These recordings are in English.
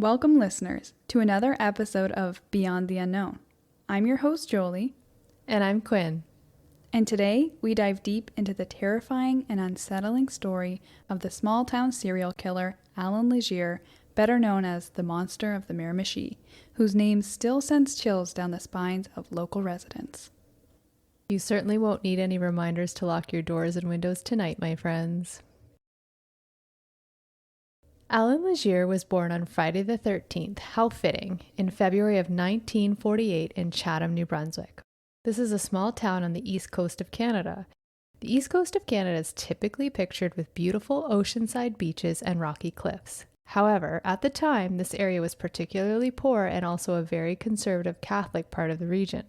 Welcome, listeners, to another episode of Beyond the Unknown. I'm your host, Jolie. And I'm Quinn. And today, we dive deep into the terrifying and unsettling story of the small-town serial killer, Allan Legere, better known as the Monster of the Miramichi, whose name still sends chills down the spines of local residents. You certainly won't need any reminders to lock your doors and windows tonight, my friends. Allan Legere was born on Friday the 13th, how fitting, in February of 1948 in Chatham, New Brunswick. This is a small town on the east coast of Canada. The east coast of Canada is typically pictured with beautiful oceanside beaches and rocky cliffs. However, at the time, this area was particularly poor and also a very conservative Catholic part of the region.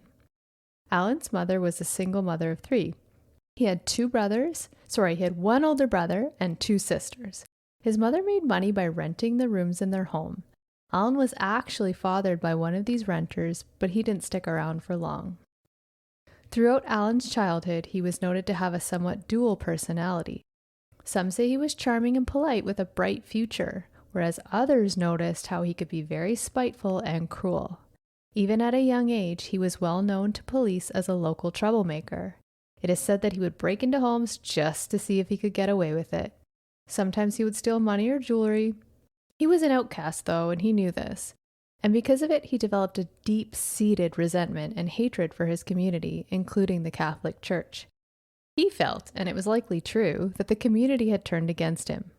Allan's mother was a single mother of three. He had one older brother and two sisters. His mother made money by renting the rooms in their home. Allan was actually fathered by one of these renters, but he didn't stick around for long. Throughout Allan's childhood, he was noted to have a somewhat dual personality. Some say he was charming and polite with a bright future, whereas others noticed how he could be very spiteful and cruel. Even at a young age, he was well known to police as a local troublemaker. It is said that he would break into homes just to see if he could get away with it. Sometimes he would steal money or jewelry. He was an outcast, though, and he knew this. And because of it, he developed a deep-seated resentment and hatred for his community, including the Catholic Church. He felt, and it was likely true, that the community had turned against him.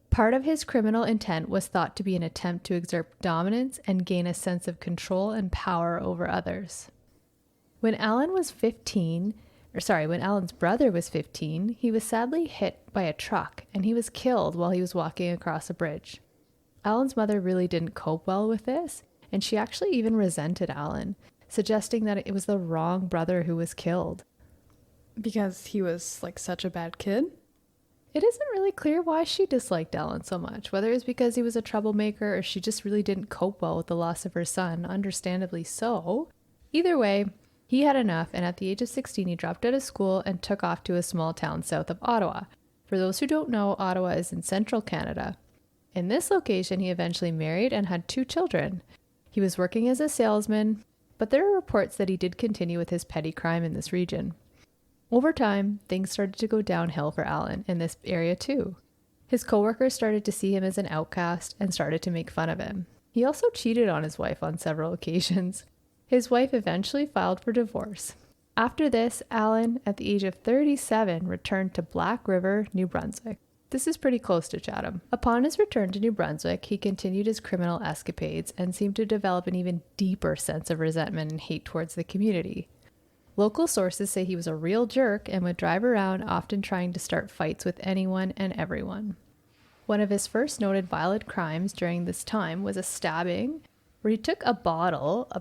Part of his criminal intent was thought to be an attempt to exert dominance and gain a sense of control and power over others. When Allan's brother was 15, he was sadly hit by a truck and he was killed while he was walking across a bridge. Allan's mother really didn't cope well with this, and she actually even resented Allan, suggesting that it was the wrong brother who was killed. Because he was such a bad kid? It isn't really clear why she disliked Allan so much, whether it was because he was a troublemaker or she just really didn't cope well with the loss of her son, understandably so. Either way, he had enough, and at the age of 16, he dropped out of school and took off to a small town south of Ottawa. For those who don't know, Ottawa is in central Canada. In this location, he eventually married and had 2 children. He was working as a salesman, but there are reports that he did continue with his petty crime in this region. Over time, things started to go downhill for Allan in this area too. His coworkers started to see him as an outcast and started to make fun of him. He also cheated on his wife on several occasions. His wife eventually filed for divorce. After this, Allan, at the age of 37, returned to Black River, New Brunswick. This is pretty close to Chatham. Upon his return to New Brunswick, he continued his criminal escapades and seemed to develop an even deeper sense of resentment and hate towards the community. Local sources say he was a real jerk and would drive around, often trying to start fights with anyone and everyone. One of his first noted violent crimes during this time was a stabbing where he took a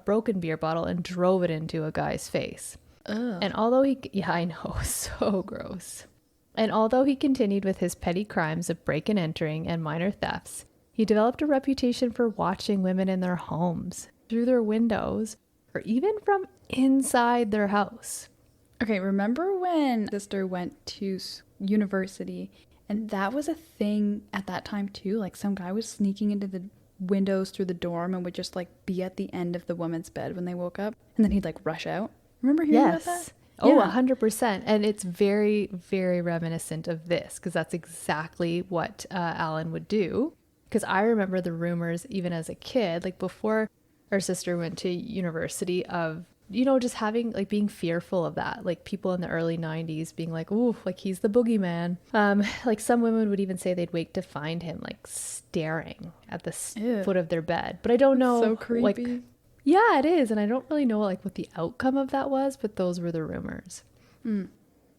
broken beer bottle, and drove it into a guy's face. Ugh. And although I know, so gross. And although he continued with his petty crimes of break and entering and minor thefts, he developed a reputation for watching women in their homes, through their windows, or even from inside their house. Okay, remember when sister went to university, and that was a thing at that time too? Some guy was sneaking into the windows through the dorm and would just be at the end of the woman's bed when they woke up, and then he'd rush out. Remember hearing about that? Oh, Yeah. 100%. And it's very, very reminiscent of this, because that's exactly what Allan would do. Because I remember the rumors even as a kid, before our sister went to university, of just having being fearful of that, people in the early 90s being ooh, he's the boogeyman. Some women would even say they'd wake to find him staring at the foot of their bed, but I don't know. So creepy. Yeah, it is, and I don't really know what the outcome of that was, but those were the rumors. There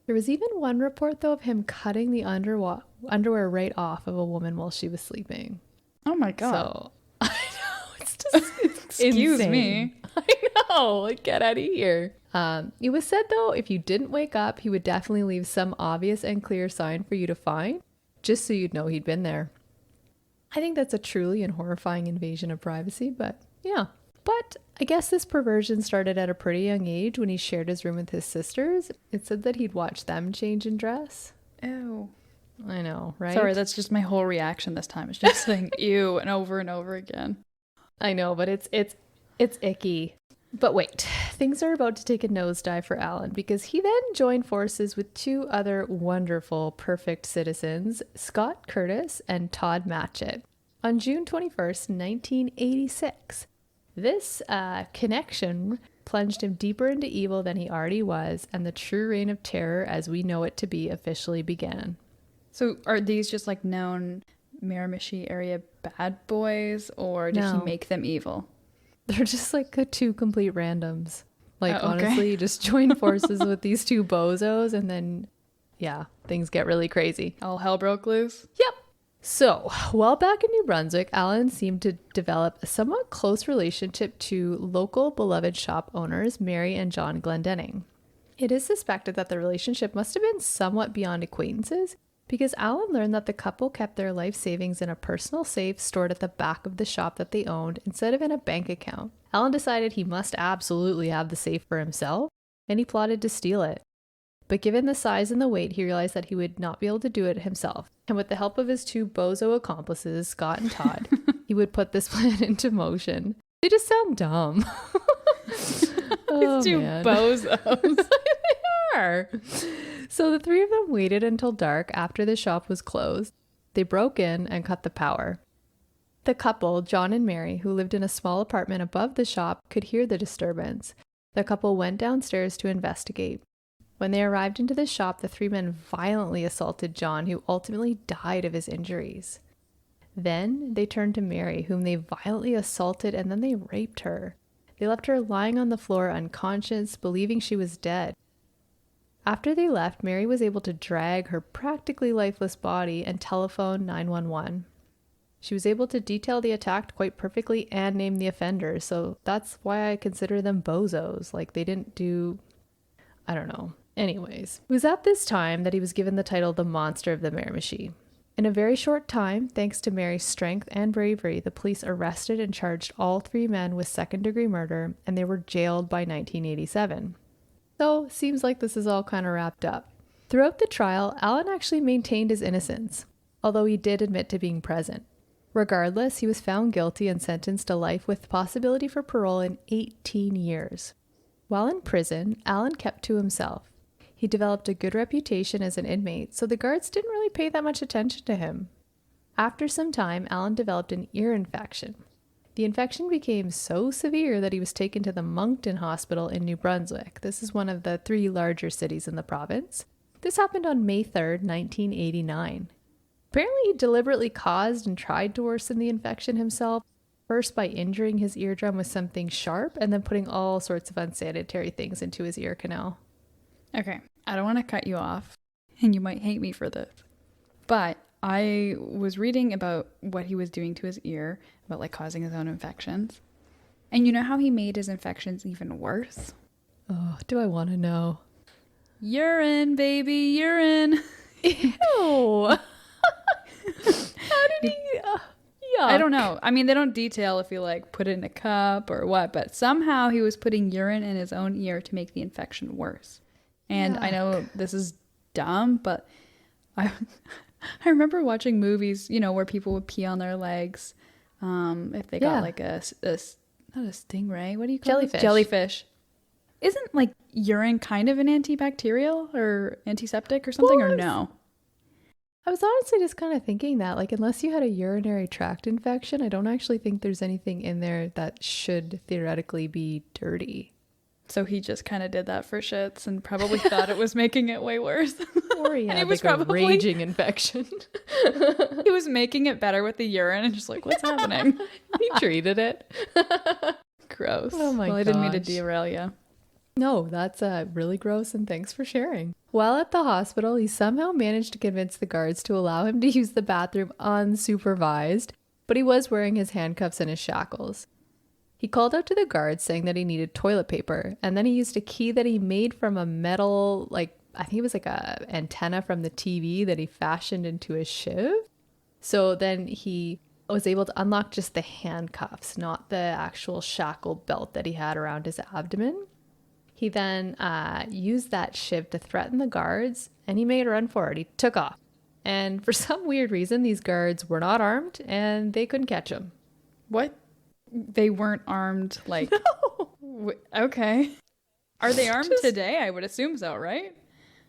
was even one report though of him cutting the underwear right off of a woman while she was sleeping. Oh my god. So I know, it's just Excuse insane. me. I know, get out of here. It was said though, if you didn't wake up, he would definitely leave some obvious and clear sign for you to find, just so you'd know he'd been there. I think that's a truly and horrifying invasion of privacy, but yeah. But I guess this perversion started at a pretty young age when he shared his room with his sisters. It said that he'd watch them change and dress. Ew. I know, right? Sorry, that's just my whole reaction this time. It's just saying ew and over again. I know, but it's icky. But wait, things are about to take a nosedive for Allan because he then joined forces with two other wonderful, perfect citizens, Scott Curtis and Todd Matchett, on June 21st, 1986. This connection plunged him deeper into evil than he already was, and the true reign of terror as we know it to be officially began. So are these just like known Miramichi area bad boys, or did he No. make them evil? They're just like the two complete randoms. Like, Oh, okay. honestly, you just join forces with these two bozos, and then, yeah, things get really crazy. All hell broke loose? Yep. So, while back in New Brunswick, Allan seemed to develop a somewhat close relationship to local beloved shop owners, Mary and John Glendenning. It is suspected that the relationship must have been somewhat beyond acquaintances, because Allan learned that the couple kept their life savings in a personal safe stored at the back of the shop that they owned instead of in a bank account. Allan decided he must absolutely have the safe for himself, and he plotted to steal it. But given the size and the weight, he realized that he would not be able to do it himself. And with the help of his two bozo accomplices, Scott and Todd, he would put this plan into motion. They just sound dumb. These two bozos. They are. So the three of them waited until dark after the shop was closed. They broke in and cut the power. The couple, John and Mary, who lived in a small apartment above the shop, could hear the disturbance. The couple went downstairs to investigate. When they arrived into the shop, the three men violently assaulted John, who ultimately died of his injuries. Then they turned to Mary, whom they violently assaulted, and then they raped her. They left her lying on the floor unconscious, believing she was dead. After they left, Mary was able to drag her practically lifeless body and telephone 911. She was able to detail the attack quite perfectly and name the offenders, so that's why I consider them bozos. Like, they didn't do... I don't know. Anyways, it was at this time that he was given the title the Monster of the Miramichi. In a very short time, thanks to Mary's strength and bravery, the police arrested and charged all three men with second-degree murder, and they were jailed by 1987. So, seems like this is all kind of wrapped up. Throughout the trial, Allan actually maintained his innocence, although he did admit to being present. Regardless, he was found guilty and sentenced to life with possibility for parole in 18 years. While in prison, Allan kept to himself. He developed a good reputation as an inmate, so the guards didn't really pay that much attention to him. After some time, Allan developed an ear infection. The infection became so severe that he was taken to the Moncton Hospital in New Brunswick. This is one of the 3 larger cities in the province. This happened on May 3rd, 1989. Apparently, he deliberately caused and tried to worsen the infection himself, first by injuring his eardrum with something sharp and then putting all sorts of unsanitary things into his ear canal. Okay, I don't want to cut you off, and you might hate me for this, but I was reading about what he was doing to his ear, about like causing his own infections. And you know how he made his infections even worse? Oh, do I want to know? Urine, baby, urine. Ew. How did he... yuck. I don't know. I mean, they don't detail if he like put it in a cup or what, but somehow he was putting urine in his own ear to make the infection worse. And I know this is dumb, but I remember watching movies, you know, where people would pee on their legs if they got like a not a stingray. What do you call it? Jellyfish. Isn't like urine kind of an antibacterial or antiseptic or something, or no? I was honestly just kind of thinking that, like, unless you had a urinary tract infection, I don't actually think there's anything in there that should theoretically be dirty. So he just kind of did that for shits and probably thought it was making it way worse. Or he had he was like probably a raging infection. He was making it better with the urine and just like, what's happening? He treated it. Gross. Oh my Well, I didn't mean to gosh. derail you. No, that's really gross, and thanks for sharing. While at the hospital, he somehow managed to convince the guards to allow him to use the bathroom unsupervised, but he was wearing his handcuffs and his shackles. He called out to the guards saying that he needed toilet paper, and then he used a key that he made from a metal, like, I think it was like a antenna from the TV that he fashioned into a shiv. So then he was able to unlock just the handcuffs, not the actual shackle belt that he had around his abdomen. He then used that shiv to threaten the guards, and he made a run for it. He took off. And for some weird reason, these guards were not armed, and they couldn't catch him. What? They weren't armed, like... Okay. Are they armed today? I would assume so, right?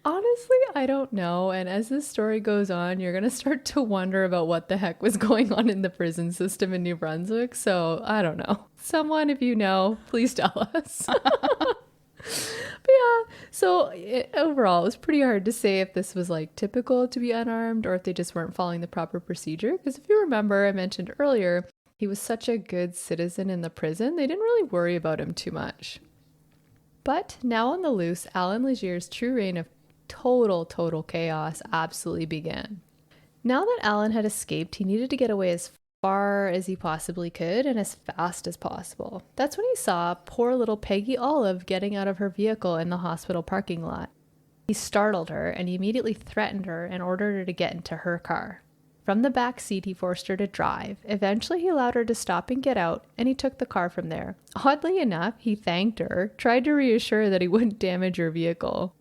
Honestly, I don't know. And as this story goes on, you're going to start to wonder about what the heck was going on in the prison system in New Brunswick. So I don't know. Someone, if you know, please tell us. But yeah, so overall, it was pretty hard to say if this was like typical to be unarmed or if they just weren't following the proper procedure. Because if you remember, I mentioned earlier, he was such a good citizen in the prison, they didn't really worry about him too much. But now on the loose, Allan Legere's true reign of total chaos absolutely began. Now that Allan had escaped, he needed to get away as far as he possibly could and as fast as possible. That's when he saw poor little Peggy Olive getting out of her vehicle in the hospital parking lot. He startled her and he immediately threatened her and ordered her to get into her car. From the back seat, he forced her to drive. Eventually, he allowed her to stop and get out, and he took the car from there. Oddly enough, he thanked her, tried to reassure her that he wouldn't damage her vehicle.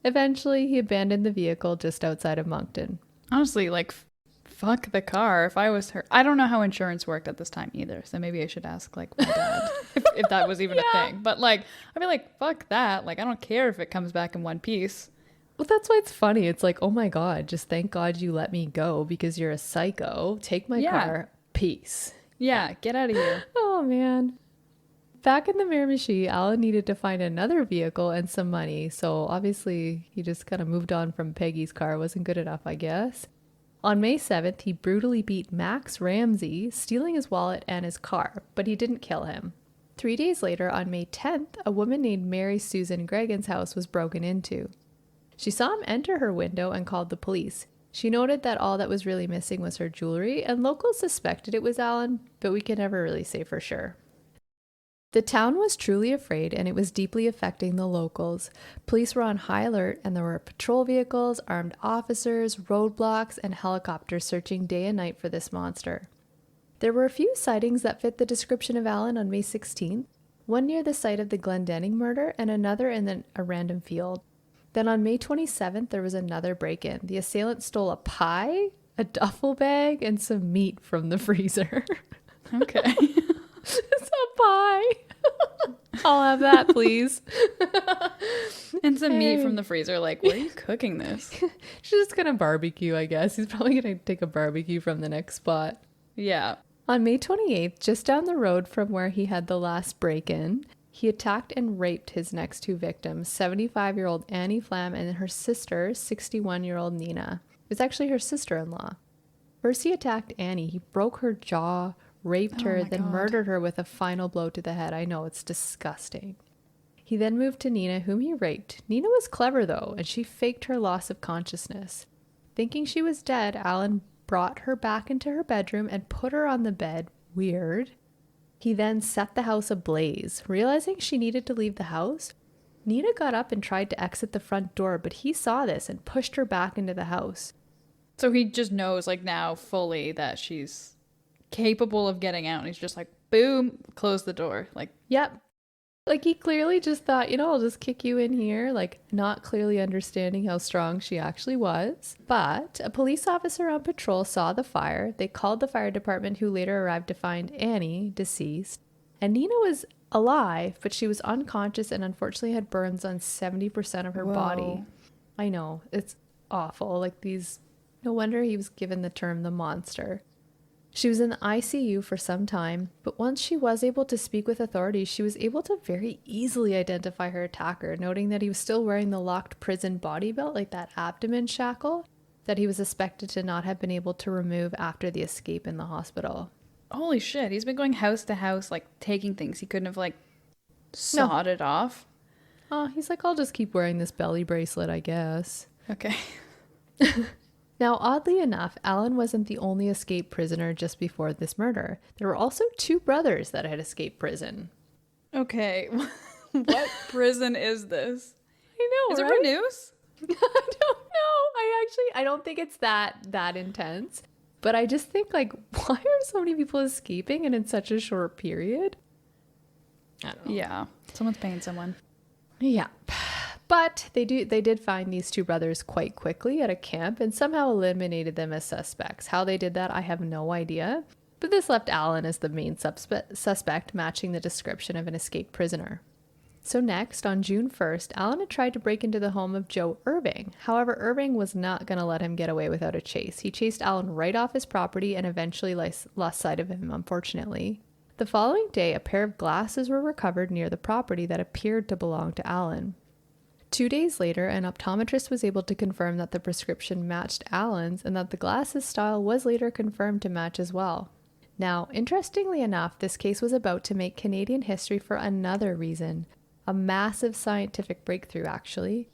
Eventually, he abandoned the vehicle just outside of Moncton. Honestly, like, fuck the car. If I was her, I don't know how insurance worked at this time either. So maybe I should ask, like, my dad if that was even a thing. But, like, I'd be like, fuck that. Like, I don't care if it comes back in one piece. Well, that's why it's funny. It's like, oh my God, just thank God you let me go because you're a psycho. Take my car. Peace. Yeah, get out of here. Oh, man. Back in the Miramichi, Allan needed to find another vehicle and some money. So obviously, he just kind of moved on from Peggy's car. Wasn't good enough, I guess. On May 7th, he brutally beat Max Ramsey, stealing his wallet and his car, but he didn't kill him. 3 days later, on May 10th, a woman named Mary Susan Gregan's house was broken into. She saw him enter her window and called the police. She noted that all that was really missing was her jewelry, and locals suspected it was Allan, but we can never really say for sure. The town was truly afraid, and it was deeply affecting the locals. Police were on high alert, and there were patrol vehicles, armed officers, roadblocks, and helicopters searching day and night for this monster. There were a few sightings that fit the description of Allan on May 16th, one near the site of the Glendenning murder and another in a random field. Then on May 27th, there was another break-in. The assailant stole a pie, a duffel bag, and some meat from the freezer. Okay. It's a pie. I'll have that, please. And some meat from the freezer. Like, where are you cooking this? She's just going to barbecue, I guess. He's probably going to take a barbecue from the next spot. Yeah. On May 28th, just down the road from where he had the last break-in, he attacked and raped his next two victims, 75-year-old Annie Flam and her sister, 61-year-old Nina. It was actually her sister-in-law. First, he attacked Annie. He broke her jaw, raped her, then murdered her with a final blow to the head. I know, it's disgusting. He then moved to Nina, whom he raped. Nina was clever, though, and she faked her loss of consciousness. Thinking she was dead, Allan brought her back into her bedroom and put her on the bed. Weird. He then set the house ablaze. Realizing she needed to leave the house, Nina got up and tried to exit the front door, but he saw this and pushed her back into the house. So he just knows, like, now fully that she's capable of getting out. And he's just like, boom, close the door. Like, yep. Like, he clearly just thought, I'll just kick you in here, like, not clearly understanding how strong she actually was. But a police officer on patrol saw the fire. They called the fire department, who later arrived to find Annie deceased. And Nina was alive, but she was unconscious and unfortunately had burns on 70% of her body. I know, it's awful. Like, these, no wonder he was given the term the monster. She was in the ICU for some time, but once she was able to speak with authorities, she was able to very easily identify her attacker, noting that he was still wearing the locked prison body belt, like that abdomen shackle, that he was suspected to not have been able to remove after the escape in the hospital. Holy shit, he's been going house to house, like, taking things. He couldn't have, like, sawed it off. Oh, he's like, I'll just keep wearing this belly bracelet, I guess. Okay. Now, oddly enough, Allan wasn't the only escaped prisoner just before this murder. There were also two brothers that had escaped prison. Okay. What prison is this? I know, Is right? it Renews? I don't know. I don't think it's that intense. But I just think, like, why are so many people escaping and in such a short period? I don't know. Yeah. Someone's paying someone. Yeah. But they did find these two brothers quite quickly at a camp and somehow eliminated them as suspects. How they did that, I have no idea. But this left Allan as the main suspect, matching the description of an escaped prisoner. So next, on June 1st, Allan had tried to break into the home of Joe Irving. However, Irving was not going to let him get away without a chase. He chased Allan right off his property and eventually lost sight of him, unfortunately. The following day, a pair of glasses were recovered near the property that appeared to belong to Allan. 2 days later, an optometrist was able to confirm that the prescription matched Allan's and that the glasses style was later confirmed to match as well. Now, interestingly enough, this case was about to make Canadian history for another reason. A massive scientific breakthrough, actually.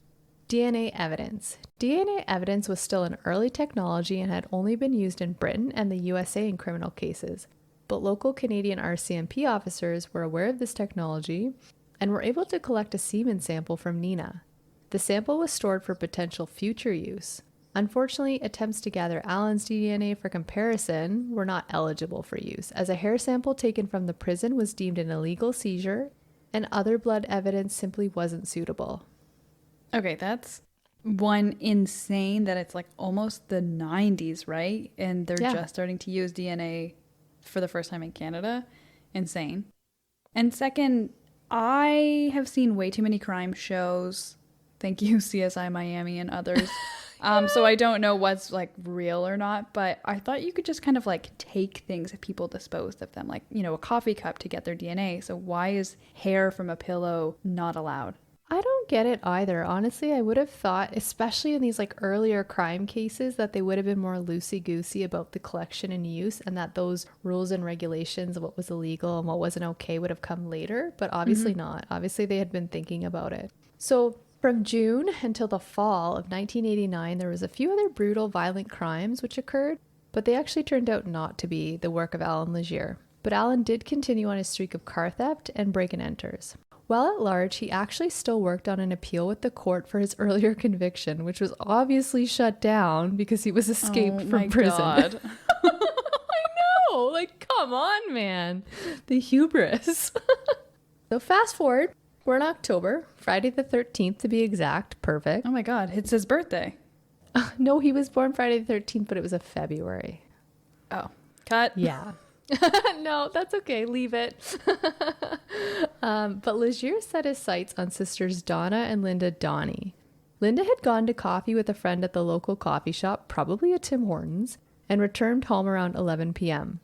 DNA evidence. DNA evidence was still an early technology and had only been used in Britain and the USA in criminal cases. But local Canadian RCMP officers were aware of this technology and were able to collect a semen sample from Nina. The sample was stored for potential future use. Unfortunately, attempts to gather Allan's DNA for comparison were not eligible for use, as a hair sample taken from the prison was deemed an illegal seizure and other blood evidence simply wasn't suitable. Okay, that's one insane that it's like almost the 90s, right? And they're just starting to use DNA for the first time in Canada. Insane. And second, I have seen way too many crime shows. Thank you, CSI Miami and others. So I don't know what's like real or not, but I thought you could just kind of like take things if people disposed of them, like, you know, a coffee cup to get their DNA. So why is hair from a pillow not allowed? I don't get it either. Honestly, I would have thought, especially in these like earlier crime cases, that they would have been more loosey-goosey about the collection and use, and that those rules and regulations of what was illegal and what wasn't okay would have come later, but obviously not. Obviously, they had been thinking about it. So from June until the fall of 1989, there was a few other brutal, violent crimes which occurred, but they actually turned out not to be the work of Allan Legere. But Allan did continue on his streak of car theft and break-and-enters. While at large, he actually still worked on an appeal with the court for his earlier conviction, which was obviously shut down because he was escaped from prison. God. I know! Like, come on, man. The hubris. So fast forward. We're in October, Friday the 13th to be exact. Perfect. Oh my God, it's his birthday. No, he was born Friday the 13th, but it was a February. Oh, cut. Yeah. No, that's okay. Leave it. But Legere set his sights on sisters Donna and Linda Donnie. Linda had gone to coffee with a friend at the local coffee shop, probably a Tim Hortons, and returned home around 11 p.m.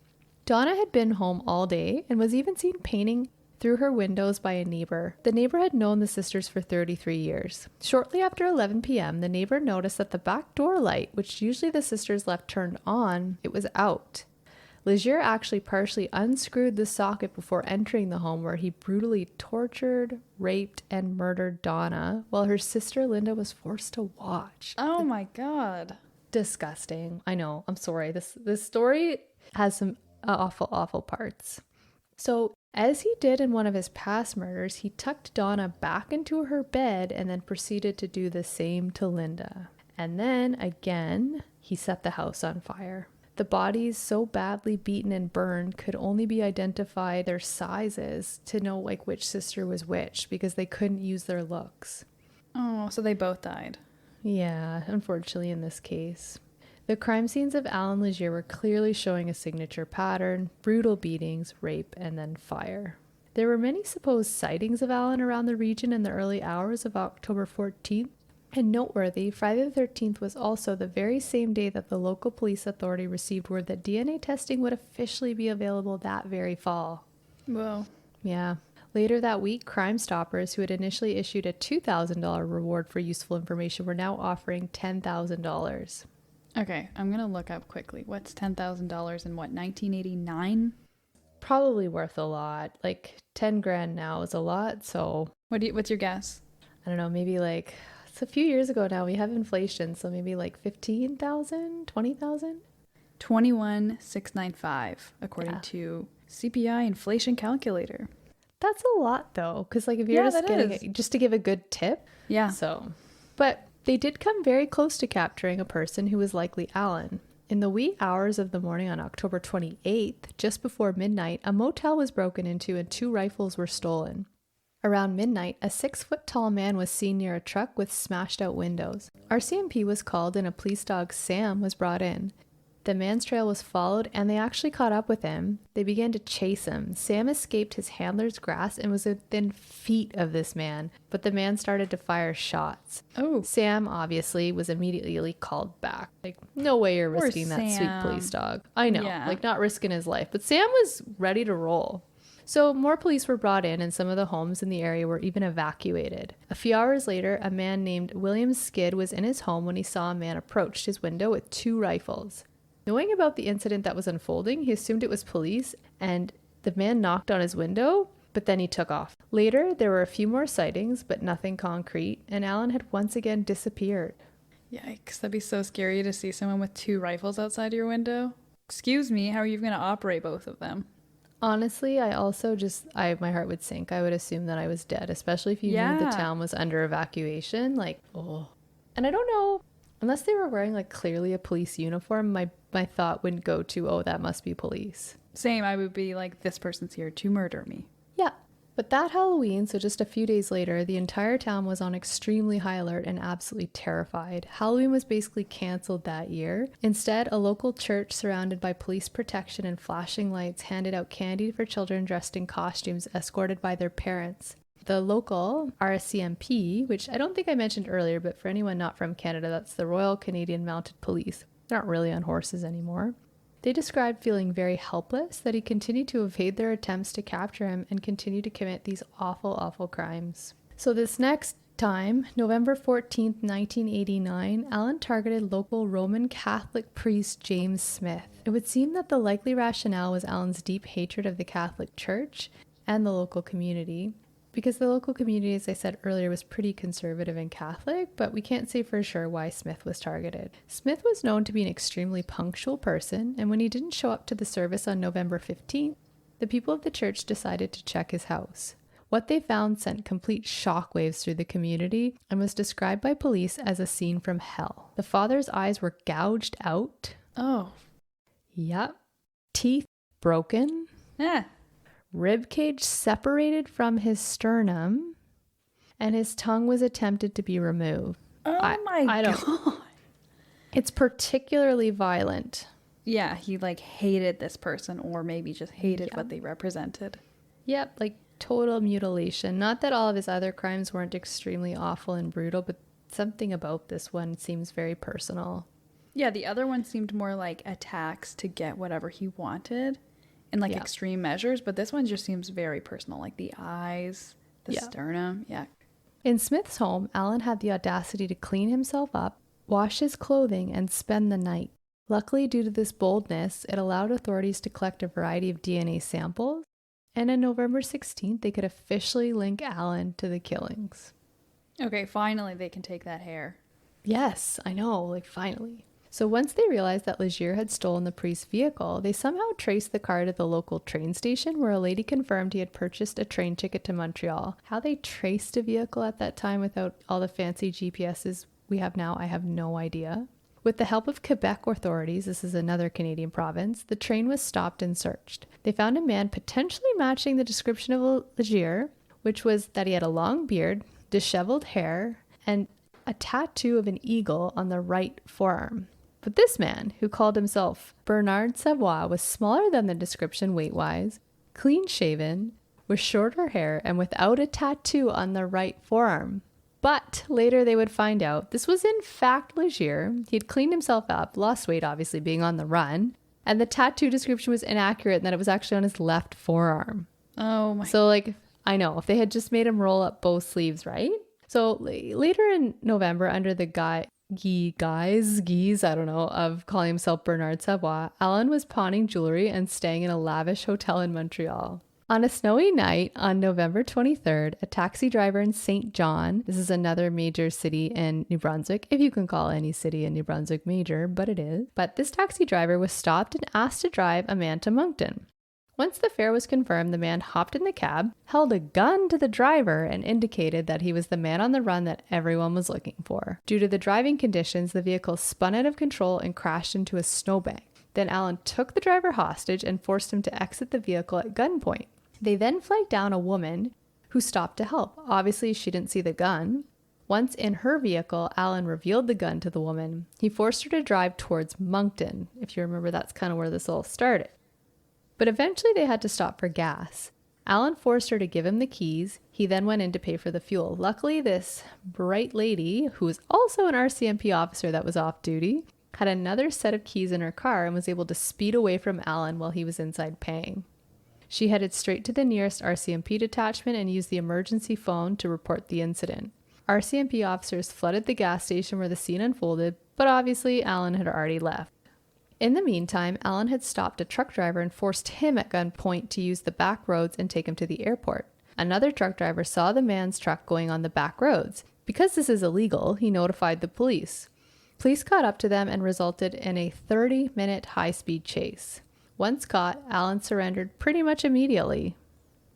Donna had been home all day and was even seen painting through her windows by a neighbor. The neighbor had known the sisters for 33 years. Shortly after 11 p.m., the neighbor noticed that the back door light, which usually the sisters left turned on, it was out. Legere actually partially unscrewed the socket before entering the home, where he brutally tortured, raped, and murdered Donna, while her sister Linda was forced to watch. Oh my God. Disgusting. I know. I'm sorry. This story has some awful parts. So, as he did in one of his past murders, he tucked Donna back into her bed and then proceeded to do the same to Linda. And then, again, he set the house on fire. The bodies, so badly beaten and burned, could only be identified their sizes to know like which sister was which, because they couldn't use their looks. Oh, so they both died. Yeah, unfortunately in this case. The crime scenes of Allan Legere were clearly showing a signature pattern: brutal beatings, rape, and then fire. There were many supposed sightings of Allan around the region in the early hours of October 14th. And noteworthy, Friday the 13th was also the very same day that the local police authority received word that DNA testing would officially be available that very fall. Whoa. Yeah. Later that week, Crime Stoppers, who had initially issued a $2,000 reward for useful information, were now offering $10,000. Okay, I'm going to look up quickly. What's $10,000 in what, 1989? Probably worth a lot. Like 10 grand now is a lot, so What's your guess? I don't know, maybe like, it's a few years ago now. We have inflation, so maybe like 15,000, 20,000? 21,695 according to CPI inflation calculator. That's a lot though, because like if you're just getting just to give a good tip. Yeah. So, but they did come very close to capturing a person who was likely Allan. In the wee hours of the morning on October 28th, just before midnight, a motel was broken into and 2 rifles were stolen. Around midnight, a 6-foot-tall man was seen near a truck with smashed-out windows. RCMP was called and a police dog, Sam, was brought in. The man's trail was followed and they actually caught up with him. They began to chase him. Sam escaped his handler's grasp and was within feet of this man, but the man started to fire shots. Oh. Sam obviously was immediately called back. Like, no way you're Poor risking that sweet Sam. police dog. I know, Yeah. like not risking his life, but Sam was ready to roll. So more police were brought in and some of the homes in the area were even evacuated. A few hours later, a man named William Skid was in his home when he saw a man approach his window with 2 rifles. Knowing about the incident that was unfolding, he assumed it was police and the man knocked on his window, but then he took off. Later, there were a few more sightings, but nothing concrete, and Allan had once again disappeared. Yikes, that'd be so scary to see someone with 2 rifles outside your window. Excuse me, how are you going to operate both of them? Honestly, I also my heart would sink. I would assume that I was dead, especially if you knew the town was under evacuation. Like, oh. And I don't know, unless they were wearing like clearly a police uniform, my thought wouldn't go to, oh, that must be police. Same, I would be like, this person's here to murder me. Yeah. But that Halloween, so just a few days later, the entire town was on extremely high alert and absolutely terrified. Halloween was basically canceled that year. Instead, a local church surrounded by police protection and flashing lights handed out candy for children dressed in costumes escorted by their parents. The local RCMP, which I don't think I mentioned earlier, but for anyone not from Canada, that's the Royal Canadian Mounted Police. They're not really on horses anymore. They described feeling very helpless, that he continued to evade their attempts to capture him and continue to commit these awful, awful crimes. So this next time, November 14th, 1989, Allan targeted local Roman Catholic priest James Smith. It would seem that the likely rationale was Allan's deep hatred of the Catholic Church and the local community, because the local community, as I said earlier, was pretty conservative and Catholic, but we can't say for sure why Smith was targeted. Smith was known to be an extremely punctual person, and when he didn't show up to the service on November 15th, the people of the church decided to check his house. What they found sent complete shockwaves through the community and was described by police as a scene from hell. The father's eyes were gouged out. Oh. Yep. Teeth broken. Ribcage separated from his sternum, and his tongue was attempted to be removed. Oh my God. It's particularly violent. Yeah, he like hated this person or maybe just hated what they represented. Yep, like total mutilation. Not that all of his other crimes weren't extremely awful and brutal, but something about this one seems very personal. Yeah, the other one seemed more like attacks to get whatever he wanted. And like extreme measures, but this one just seems very personal, like the eyes, the sternum. Yeah. In Smith's home, Allan had the audacity to clean himself up, wash his clothing, and spend the night. Luckily, due to this boldness, it allowed authorities to collect a variety of DNA samples, and on November 16th, they could officially link Allan to the killings. Okay, finally they can take that hair. Yes, I know, like finally. So once they realized that Legere had stolen the priest's vehicle, they somehow traced the car to the local train station where a lady confirmed he had purchased a train ticket to Montreal. How they traced a vehicle at that time without all the fancy GPSs we have now, I have no idea. With the help of Quebec authorities, this is another Canadian province, the train was stopped and searched. They found a man potentially matching the description of Legere, which was that he had a long beard, disheveled hair, and a tattoo of an eagle on the right forearm. But this man, who called himself Bernard Savoie, was smaller than the description weight-wise, clean-shaven, with shorter hair, and without a tattoo on the right forearm. But later they would find out this was in fact Legere. He'd cleaned himself up, lost weight obviously being on the run, and the tattoo description was inaccurate and that it was actually on his left forearm. Oh my. So like, I know, if they had just made him roll up both sleeves, right? So later in November, under the guise, of calling himself Bernard Savoie, Allan was pawning jewelry and staying in a lavish hotel in Montreal. On a snowy night on November 23rd, a taxi driver in St. John, this is another major city in New Brunswick, if you can call any city in New Brunswick major, but it is. But this taxi driver was stopped and asked to drive a man to Moncton. Once the fare was confirmed, the man hopped in the cab, held a gun to the driver, and indicated that he was the man on the run that everyone was looking for. Due to the driving conditions, the vehicle spun out of control and crashed into a snowbank. Then Allan took the driver hostage and forced him to exit the vehicle at gunpoint. They then flagged down a woman who stopped to help. Obviously, she didn't see the gun. Once in her vehicle, Allan revealed the gun to the woman. He forced her to drive towards Moncton. If you remember, that's kind of where this all started. But eventually they had to stop for gas. Allan forced her to give him the keys. He then went in to pay for the fuel. Luckily, this bright lady, who was also an RCMP officer that was off duty, had another set of keys in her car and was able to speed away from Allan while he was inside paying. She headed straight to the nearest RCMP detachment and used the emergency phone to report the incident. RCMP officers flooded the gas station where the scene unfolded, but obviously Allan had already left. In the meantime, Allan had stopped a truck driver and forced him at gunpoint to use the back roads and take him to the airport. Another truck driver saw the man's truck going on the back roads. Because this is illegal, he notified the police. Police caught up to them and resulted in a 30-minute high-speed chase. Once caught, Allan surrendered pretty much immediately.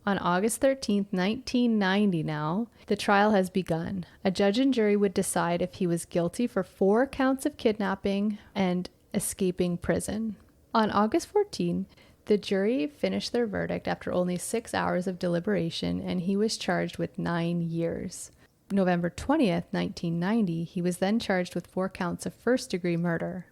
On August 13, 1990 now, the trial has begun. A judge and jury would decide if he was guilty for 4 counts of kidnapping and escaping prison. On August 14, the jury finished their verdict after only 6 hours of deliberation, and he was charged with 9 years. November 20th, 1990, he was then charged with 4 counts of first-degree murder.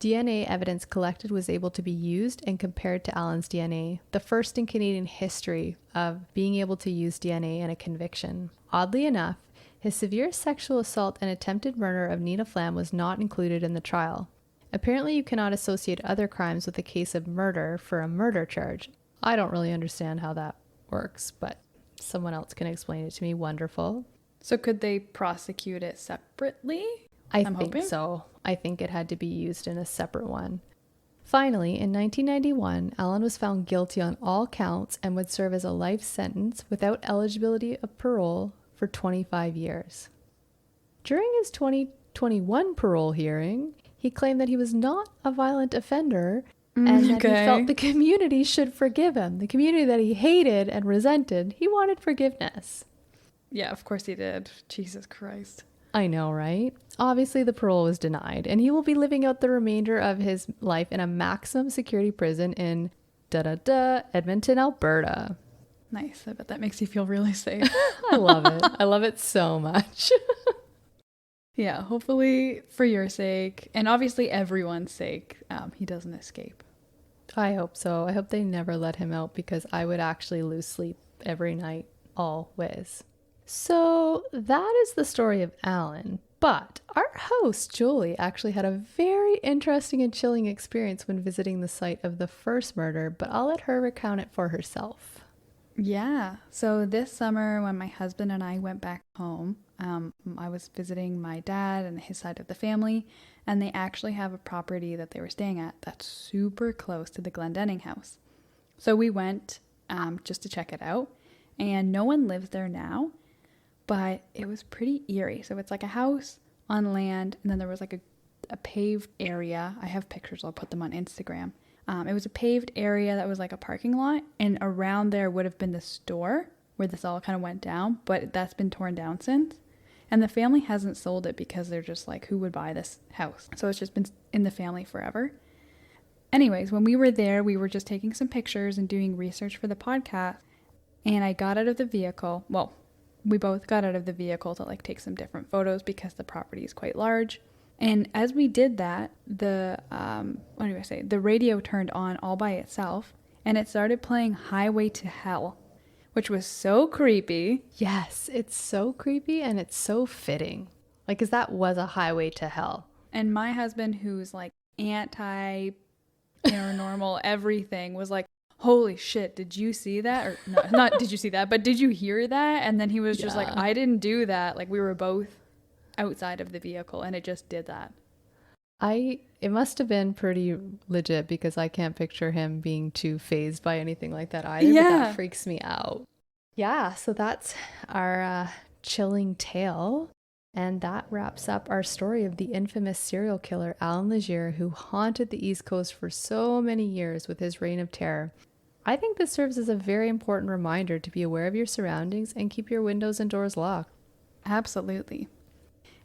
DNA evidence collected was able to be used and compared to Allan's DNA, the first in Canadian history of being able to use DNA in a conviction. Oddly enough, his severe sexual assault and attempted murder of Nina Flam was not included in the trial. Apparently, you cannot associate other crimes with a case of murder for a murder charge. I don't really understand how that works, but someone else can explain it to me. Wonderful. So could they prosecute it separately? I'm think hoping so. I think it had to be used in a separate one. Finally, in 1991, Allan was found guilty on all counts and would serve as a life sentence without eligibility of parole for 25 years. During his 2021 parole hearing, he claimed that he was not a violent offender and that he felt the community should forgive him. The community that he hated and resented, he wanted forgiveness. Yeah, of course he did. Jesus Christ. I know, right? Obviously, the parole was denied, and he will be living out the remainder of his life in a maximum security prison in Edmonton, Alberta. Nice. I bet that makes you feel really safe. I love it. I love it so much. Yeah, hopefully for your sake, and obviously everyone's sake, he doesn't escape. I hope so. I hope they never let him out because I would actually lose sleep every night, always. So that is the story of Allan, but our host, Julie, actually had a very interesting and chilling experience when visiting the site of the first murder, but I'll let her recount it for herself. Yeah, so this summer when my husband and I went back home, I was visiting my dad and his side of the family, and they actually have a property that they were staying at that's super close to the Glendenning house. So we went just to check it out, and no one lives there now. But it was pretty eerie. So it's like a house on land, and then there was like a paved area. I have pictures, I'll put them on Instagram. It was a paved area that was like a parking lot, and around there would have been the store where this all kind of went down, but that's been torn down since. And the family hasn't sold it because they're just like, who would buy this house? So it's just been in the family forever. Anyways, when we were there, we were just taking some pictures and doing research for the podcast, and I got out of the vehicle. Well, we both got out of the vehicle to like take some different photos because the property is quite large. And as we did that, the radio turned on all by itself, and it started playing Highway to Hell, which was so creepy. Yes, it's so creepy and it's so fitting. Like, 'cause that was a highway to hell. And my husband, who's like anti-paranormal everything, was like, holy shit, did you see that? Or no, not did you see that, but did you hear that? And then he was just like, I didn't do that. Like, we were both outside of the vehicle and it just did that. It must have been pretty legit because I can't picture him being too fazed by anything like that either. Yeah. But that freaks me out. Yeah, so that's our chilling tale. And that wraps up our story of the infamous serial killer Allan Legere, who haunted the East Coast for so many years with his reign of terror. I think this serves as a very important reminder to be aware of your surroundings and keep your windows and doors locked. Absolutely.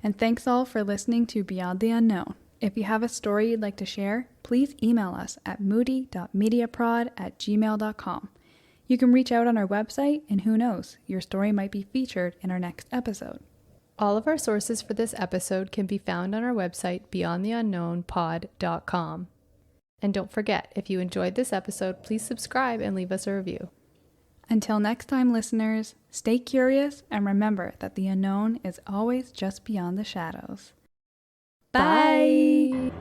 And thanks all for listening to Beyond the Unknown. If you have a story you'd like to share, please email us at moody.mediaprod@gmail.com. You can reach out on our website, and who knows, your story might be featured in our next episode. All of our sources for this episode can be found on our website, beyondtheunknownpod.com. And don't forget, if you enjoyed this episode, please subscribe and leave us a review. Until next time, listeners, stay curious and remember that the unknown is always just beyond the shadows. Bye. Bye.